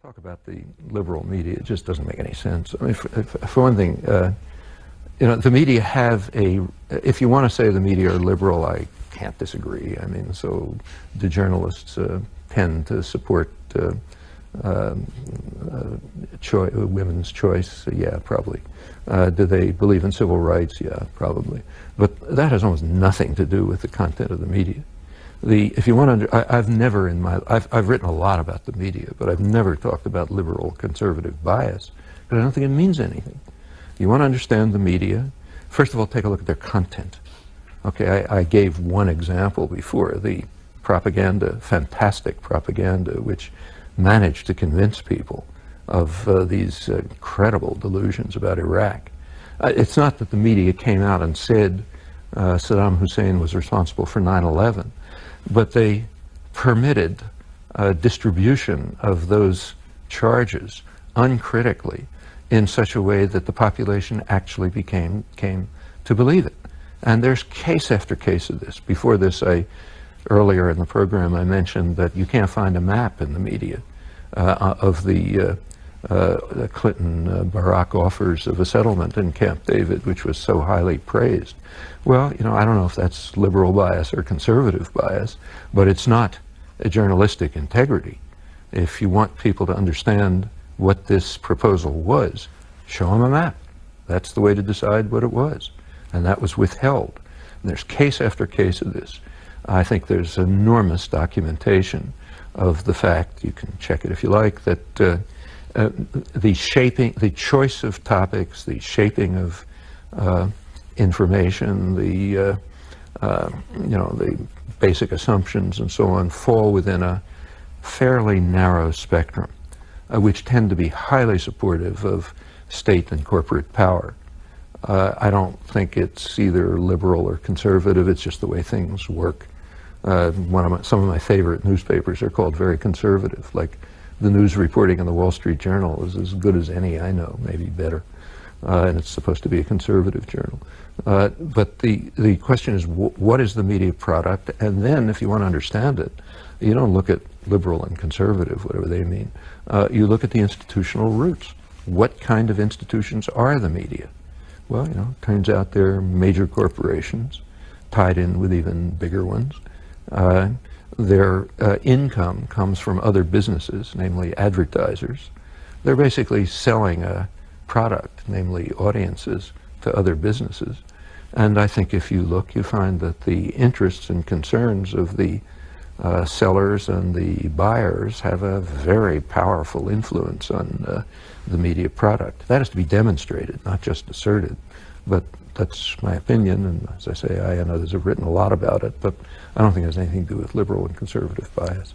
Talk about the liberal media, it just doesn't make any sense. I mean, for one thing, the media have if you want to say the media are liberal, I can't disagree. I mean, so the journalists tend to support women's choice? Yeah, probably. Do they believe in civil rights? Yeah, probably. But that has almost nothing to do with the content of the media. If you want to, I've never in my, I've written a lot about the media, but I've never talked about liberal conservative bias, because I don't think it means anything. You want to understand the media, first of all, take a look at their content. Okay, I gave one example before, the propaganda, fantastic propaganda, which managed to convince people of these incredible delusions about Iraq. It's not that the media came out and said Saddam Hussein was responsible for 9/11, but they permitted distribution of those charges uncritically in such a way that the population actually came to believe it. And there's case after case of this. Before this, earlier in the program, I mentioned that you can't find a map in the media of the Clinton-Barack offers of a settlement in Camp David, which was so highly praised. Well, I don't know if that's liberal bias or conservative bias, but it's not a journalistic integrity. If you want people to understand what this proposal was, show them a map. That's the way to decide what it was. And that was withheld. And there's case after case of this. I think there's enormous documentation of the fact, you can check it if you like, that the choice of topics, the shaping of information, the basic assumptions and so on fall within a fairly narrow spectrum, which tend to be highly supportive of state and corporate power. I don't think it's either liberal or conservative, it's just the way things work. Some of my favorite newspapers are called very conservative, like the news reporting in the Wall Street Journal is as good as any I know, maybe better. And it's supposed to be a conservative journal. But the question is, what is the media product? And then, if you want to understand it, you don't look at liberal and conservative, whatever they mean. You look at the institutional roots. What kind of institutions are the media? Well, it turns out they're major corporations tied in with even bigger ones. Their income comes from other businesses, namely advertisers. They're basically selling a product, namely audiences, to other businesses. And I think if you look, you find that the interests and concerns of the sellers and the buyers have a very powerful influence on the media product. That has to be demonstrated, not just asserted. But that's my opinion, and as I say, I and others have written a lot about it, but I don't think it has anything to do with liberal and conservative bias.